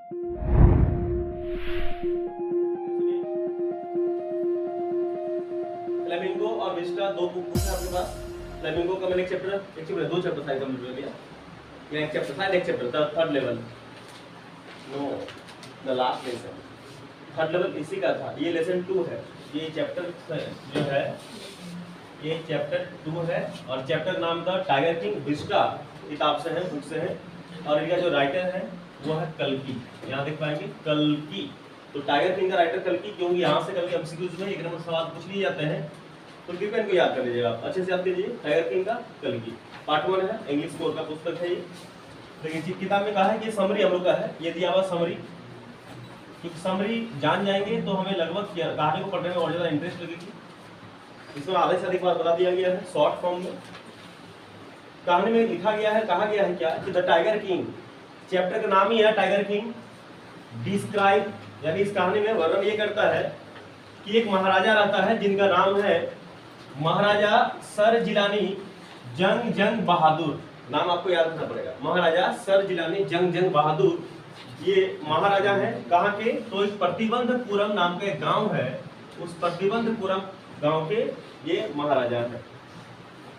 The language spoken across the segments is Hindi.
फ्लेमिंगो और विस्टा दो बुक है आपके पास। फ्लेमिंगो का मैंने एक चैप्टर दो चैप्टर था कंप्लीट कर लिया, या एक चैप्टर था, एक chapter third level, know the last lesson third level इसी का था। ये लेसन 2 है, ये चैप्टर जो है ये चैप्टर 2 है, और चैप्टर नाम था टाइगर किंग। विस्टा किताब से है, बुक से है, और इनका जो राइटर है वो है कल्कि। यहाँ देख पाएंगे कल्कि। तो टाइगर किंग का राइटर कल्कि, क्योंकि यहाँ से कभी एमसीक्यूज में एक नंबर सवाल पूछ लिए जाते हैं, तो कृपया इनको याद कर लीजिएगा, आप अच्छे से याद कीजिए। टाइगर किंग का कल्कि पार्ट 1 है, इंग्लिश बोर्ड का पुस्तक है ये। देखिए किताब में कहा है कि समरी हम लोग का है, ये दिया हुआ समरी, क्योंकि समरी जान जाएंगे तो हमें लगभग कहानी को पढ़ने में और ज्यादा इंटरेस्ट लगेगी। इसमें आधे से अधिक बार बता दिया गया है शॉर्ट फॉर्म में। कहानी में लिखा गया है, कहा गया है क्या कि द टाइगर किंग, चैप्टर का नाम ही है टाइगर किंग। डिस्क्राइब यानी इस कहानी में वर्णन ये करता है कि एक महाराजा रहता है जिनका नाम है महाराजा सर जिलानी जंग जंग बहादुर। नाम आपको याद रखना पड़ेगा, महाराजा सर जिलानी जंग जंग बहादुर। ये महाराजा है कहाँ के, तो इस प्रतिबंधपुरम नाम का एक गांव है, उस प्रतिबंधपुरम गांव के ये महाराजा है।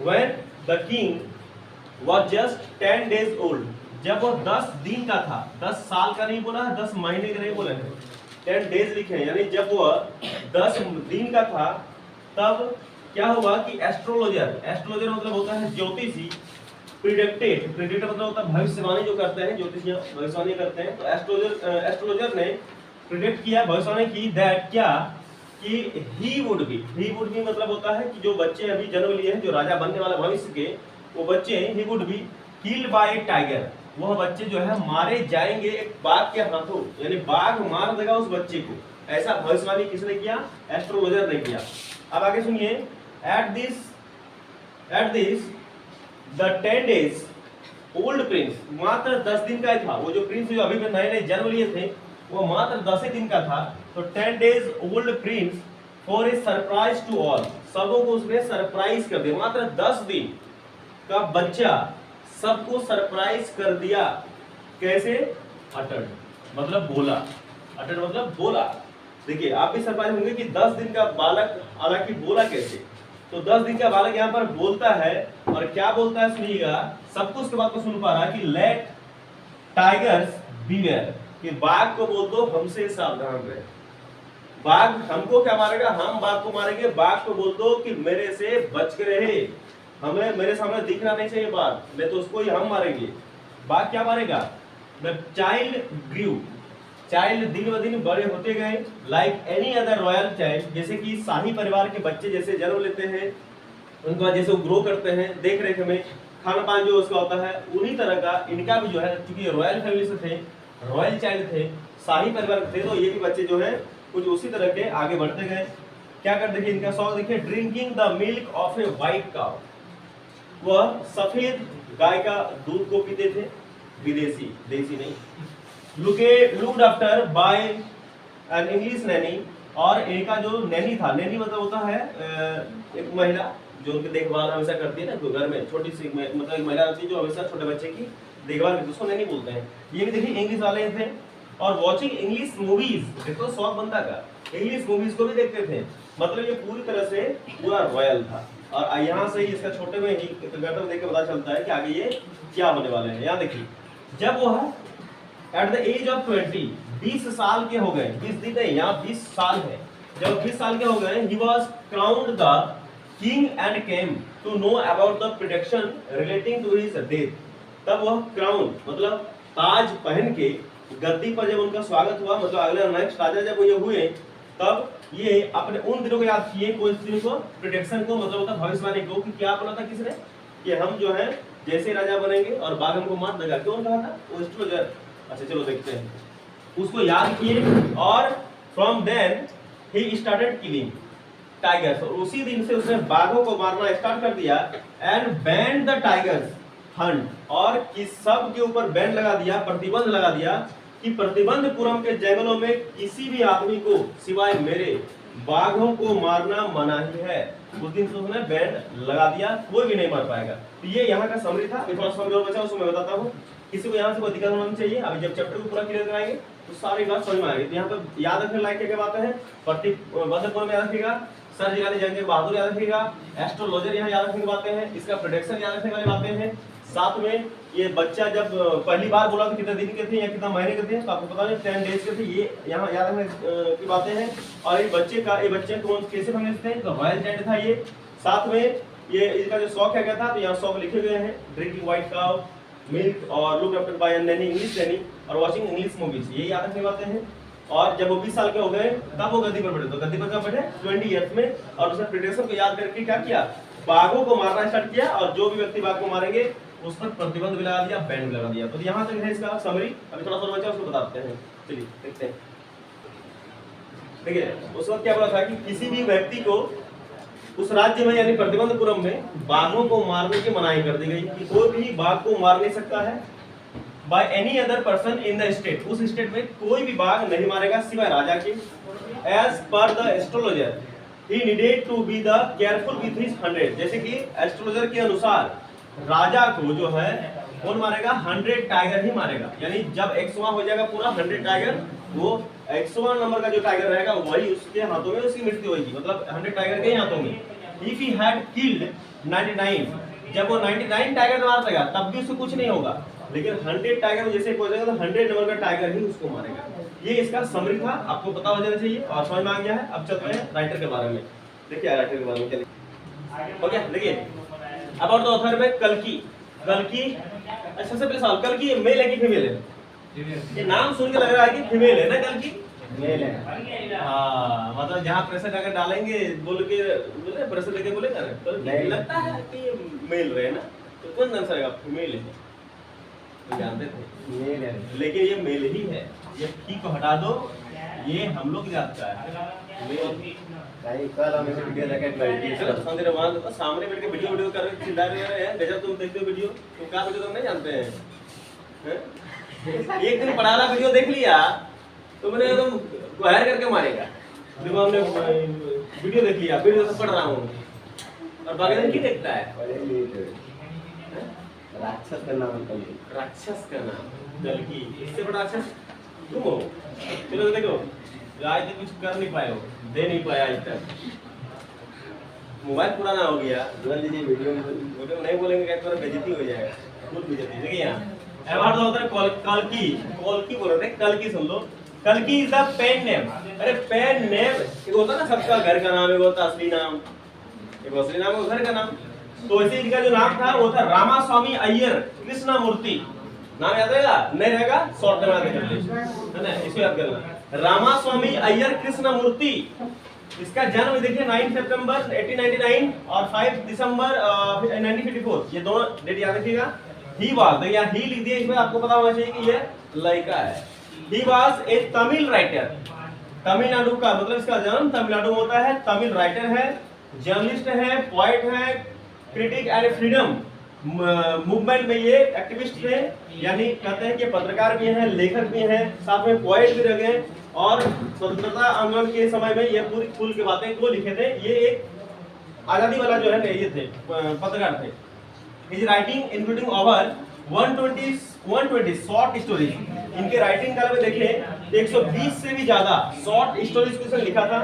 When the king was just 10 days old, जब वो 10 दिन का था, 10 साल का नहीं बोला है, 10 महीने का नहीं बोला है, 10 डेज लिखे हैं, यानी जब वो 10 दिन का था तब क्या हुआ कि एस्ट्रोलॉजर मतलब होता है ज्योतिषी, प्रिडिक्टेड मतलब होता है भविष्यवाणी जो करते हैं, ज्योतिषी भविष्यवाणी करते हैं। तो एस्ट्रोलॉजर ने प्रिडिक्ट किया, भविष्यवाणी की, दैट क्या कि ही वुड बी मतलब होता है कि जो बच्चे अभी जन्म लिए हैं, जो राजा बनने वाला भविष्य के, वो बच्चे he would be killed by Tiger, वह बच्चे जो है मारे जाएंगे एक बाघ के हाथों, यानी बाघ मार देगा उस बच्चे को। ऐसा भविष्यवाणी किसने किया, एस्ट्रोलॉजर ने किया। अब आगे सुनिए, at this the 10 days old Prince, मात्र 10 दिन का ही था वो जो प्रिंस जो अभी नए नए जन्म लिए थे, वो मात्र 10 ही दिन का था। तो 10 days old prince for a surprise to all, सबों को उसने सरप्राइज कर दिया। मात्र 10 दिन का बच्चा सबको सरप्राइज कर दिया। कैसे, अटर्ड मतलब बोला, अटर्ड मतलब बोला। देखिए आप भी सरप्राइज होंगे कि 10 दिन का बालक, हालांकि बोला कैसे, तो 10 दिन का बालक यहाँ पर बोलता है, और क्या बोलता है सुनिएगा, सबको उसके बात को सुन पा रहा है कि लेट टाइगर्स बीवेयर, कि बाघ को बोल दो हमसे सावधान रहे। बाघ हमको क्या मारेगा, हम बाघ को मारेंगे, बाघ को बोल दो कि मेरे से बच के रहे, हमें मेरे सामने दिखना नहीं चाहिए बाघ, नहीं तो उसको ही हम मारेंगे। बाघ क्या मारेगा, द चाइल्ड ग्रू, चाइल्ड दिन ब दिन बड़े होते गए, like any other royal child, जैसे कि शाही परिवार के बच्चे जैसे जन्म लेते हैं, उनके बाद जैसे वो ग्रो करते हैं, देख रेख में खान पान जो उसका होता है, उन्हीं तरह का इनका भी जो है, क्योंकि रॉयल फैमिली से थे, रॉयल चाइल्ड थे, शाही परिवार थे, तो ये भी बच्चे जो है कुछ उसी तरह के आगे बढ़ते गए। क्या कर, देखिए इनका शौक देखिए, drinking the milk of a white cow, वह सफेद गाय का दूध को पीते थे, विदेशी, देसी नहीं। Looked after bye an English Naini, और इनका जो नैनी था, नैनी मतलब होता है एक महिला जो उनकी देखभाल हमेशा करती है ना, तो घर में छोटी सी मतलब एक महिला होती है जो हमेशा छोटे बच्चे की देखभाल करती है, उसको नैनी बोलते हैं। ये भी देखिए इंग्लिश वाले थे, और वॉचिंग इंग्लिश मूवीज, देखो शौक बनता का, इंग्लिश मूवीज को भी देखते थे, मतलब ये पूरी तरह से पूरा रॉयल था। और यहाँ से इसका छोटे में ही गर्दन देख के पता चलता है कि आगे ये क्या होने वाले हैं। यहाँ देखिए, जब वो है एट द एज ऑफ 20 साल के हो गए, 20 दिन नहीं, यहाँ 20 साल है, जब 20 साल के हो गए, he was crowned the king and came to know about the prediction relating to his death, तब वह क्राउन मतलब ताज पहन के गद्दी पर जब उनका स्वागत हुआ, मतलब अगले नेक्स्ट राजा जब ये हुए, तब ये अपने उन दिनों को याद किए, कोई दिन को, प्रेडिक्शन को, मतलब होता भविष्यवाणी को, कि क्या बोला था किसने, कि हम जो है जैसे राजा बनेंगे और बाघ हमको मार देगा। क्यों कहा था, वो एस्ट्रोलॉजर। अच्छा चलो देखते हैं, उसको याद किए, और from then he started killing tigers, और उसी दिन से उसने बाघों को मारना स्टार्ट कर दिया। And ban the tigers Hunt, और किस सब के ऊपर बैन लगा दिया, प्रतिबंध लगा दिया, कि प्रतिबंधपुरम के जंगलों में किसी भी आदमी को सिवाय मेरे बाघों को मारना मना ही है। उस दिन से उसने बैन लगा दिया, कोई भी नहीं मार पाएगा। तो ये यहाँ का समरी था। एक और समरी और बचा, उसको मैं बताता हूँ। किसी को यहाँ से कोई दिक्कत होना नहीं चाहिए। अभी जब चैप्टर को पूरा क्लियर कराएंगे तो सारी बात समझ में आएगी। तो यहाँ पे याद रखने लायक क्या बातें हैं, प्रतिबंध में याद रखिएगा, सर जी जंग बहादुर याद रखिएगा, एस्ट्रोलॉजर यहाँ याद रखने की बातें हैं, इसका प्रोडिक्शन याद रखने वाली बातें हैं। साथ में ये बच्चा जब पहली बार बोला तो कितने दिन के थे या कितना महीने के थे, तो आपको पता नहीं 10 डेज के थे, ये यहाँ याद रखने की बातें हैं। और ये बच्चे कौन कैसे फैमिली से थे, तो रॉयल चाइल्ड था ये। साथ में ये इसका जो शौक है क्या था, तो यहाँ शौक लिखे गए हैं, ड्रिंकिंग व्हाइट काउ मिल्क और look after bye Naini English Naini और वाचिंग इंग्लिश मूवीज, ये याद रखने बातें हैं। और जब वो 20 साल के हो गए तब वो गद्दी पर बैठे, तो गद्दी पर कब बैठे 20 ईयर्स में। और उसने प्रिडेशन को याद करके क्या किया, बाघों को मारना स्टार्ट किया, और जो भी व्यक्ति बाघ को मारेंगे उस पर प्रतिबंध भी लगा दिया, बैन भी लगा दिया। तो यहाँ तक है इसका समरी। अभी थोड़ा सा बचा उसको बताते हैं, चलिए देखते हैं। देखिए उस वक्त क्या बोला था कि किसी भी व्यक्ति को उस राज्य में यानी प्रतिबंधपुरम में बाघों को मारने की मनाही कर दी गई कि कोई भी बाघ को मार नहीं सकता है by any other person in the state. उस स्टेट में कोई भी बाघ नहीं मारेगा सिवाय राजा के। As per the astrologer he needed to be the careful with his 100। जैसे कि एस्ट्रोलॉजर के अनुसार राजा को जो है कौन मारेगा, 100 टाइगर ही मारेगा। यानी जब 100वां हो जाएगा पूरा 100 टाइगर, वो 100वां नंबर का जो टाइगर रहेगा वही उसके हाथों में उसकी मृत्यु होगी, मतलब 100 टाइगर के हाथों में। इफ ही हैड किल्ड 99, जब वो 99 टाइगर मार देगा तब भी उसको कुछ नहीं होगा, लेकिन 100 टाइगर जैसे पहुंचेगा तो 100 नंबर का टाइगर ही उसको मारेगा। ये इसका समरी था, आपको पता हो जाना चाहिए और समझ में आ गया है। अब चलते हैं राइटर के बारे में। देखिए राइटर के बारे में चलिए, ओके देखिए अब और ऑथर में कल्कि। अच्छा सबसे पहले सवाल, कल्कि मेल है कि फीमेल है? ये नाम सुन के लग रहा है कि फीमेल है ना, कल्कि मेल है। हाँ मतलब जहाँ प्रेशर अगर डालेंगे बोले प्रेशर लेके बोले ना तो लगता है कि ये मेल रहे ना, तो कौन आंसर आएगा, फीमेल है। तो जानते थे मेल है, लेकिन ये मेल ही है। ये फी को हटा दो, ये हम लोग जानता है मेल। कल हम ऐसे वीडियो लेके सामने बैठ के वीडियो कर रहे चिल्ला रहे हैं, गजब तुम देखते हो वीडियो, तुम क्या वीडियो तुम नहीं जानते हैं। एक दिन पढ़ाना वीडियो देख लिया तो मैंने एकदम वायर करके मारेगा। देखो हमने वीडियो देख लिया, वीडियो से पढ़ रहा हूँ और बाकी दिन की देखता है। राक्षस का नाम कल्कि, इससे बड़ा राक्षस तुम हो। चलो देखो आज तक कुछ कर नहीं पाए हो, दे नहीं पाया आज तक, मोबाइल पुराना हो गया, बोल दीजिए वीडियो नहीं बोलेंगे क्या तो बेइज्जती हो जाएगा, बहुत बेइज्जती। देखिए यहाँ अवार्ड होता है कल्कि बोल रहे थे, कल्कि सुन लो। कल्कि इज द पेन नेम। अरे पेन नेम एक होता है ना, सबका घर का नाम, एक होता असली नाम, एक असली नाम घर का नाम। तो ऐसे इनका जो नाम था वो था रामास्वामी अय्यर कृष्णमूर्ति। नाम याद रहेगा, नहीं रहेगा शॉर्ट में याद कर ले, इसको याद करना, रामास्वामी अय्यर कृष्णमूर्ति। इसका जन्म देखिए 9 सितंबर 1899 और 5 दिसंबर 1954, ये दोनों डेट याद रखिएगा। ही वाज, या ही लिख दिया, इसमें आपको पता होना चाहिए कि ये लड़का है। He was a Tamil writer, Tamil Nadu का, मतलब इसका जन्म तमिलनाडु में होता है। तमिल राइटर है, जर्नलिस्ट है, पोएट है, क्रिटिक एंड फ्रीडम मूवमेंट में ये एक्टिविस्ट थे, यानी कहते हैं कि पत्रकार भी हैं, लेखक भी हैं, साथ में पोएट भी रहे। और स्वतंत्रता आंदोलन के समय में ये पूरी खुल के बातें को लिखे थे। ये एक आजादी वाला जो है ना ये थे, पत्रकार थे। His writing including over 120 short stories. इनके राइटिंग काल में देखें 120 से भी ज्यादा शॉर्ट स्टोरीज को इसने लिखा था।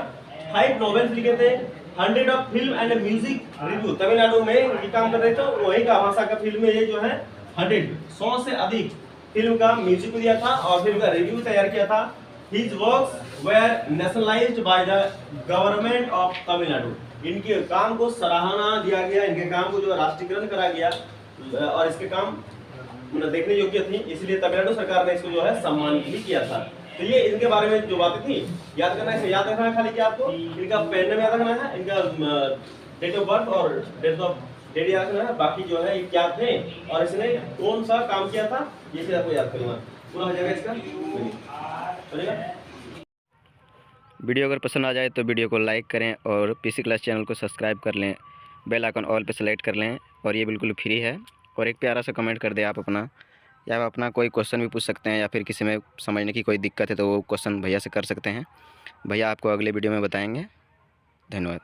5 नॉवेल्स लिखे थे, 100 of film and music review. Tamil Nadu में ये काम कर रहे थे, वहीं का भाषा का फिल्म में ये जो है 100 से अधिक फिल्म का म्यूजिक दिया था और फिल्म का रिव्यू तैयार किया था। His works were nationalized by the government of Tamil Nadu. इनके काम को सराहना दिया गया, इनके काम को जो राष्ट्रीयकरण करा गया और इसके काम देखने योग्य थी, इसलिए तमिलनाडु सरकार ने इसको जो है सम्मानित भी किया था। तो ये इनके बारे में जो बातें थी याद करना है, याद रखना है खाली कि आपको इनका पेन नेम याद रखना है, इनका डेट ऑफ बर्थ और डेट याद रखना है। बाकी जो है ये क्या थे और इसने कौन सा काम किया था ये चीज आपको याद करना, पूरा हो जाएगा इसका। वीडियो अगर पसंद आ जाए तो वीडियो को लाइक करें और पीसी क्लास चैनल को सब्सक्राइब कर लें, बेल आइकन ऑल पे सेलेक्ट कर लें और ये बिल्कुल फ्री है। और एक प्यारा सा कमेंट कर दें आप अपना, या आप अपना कोई क्वेश्चन भी पूछ सकते हैं, या फिर किसी में समझने की कोई दिक्कत है तो वो क्वेश्चन भैया से कर सकते हैं। भैया आपको अगले वीडियो में बताएंगे। धन्यवाद।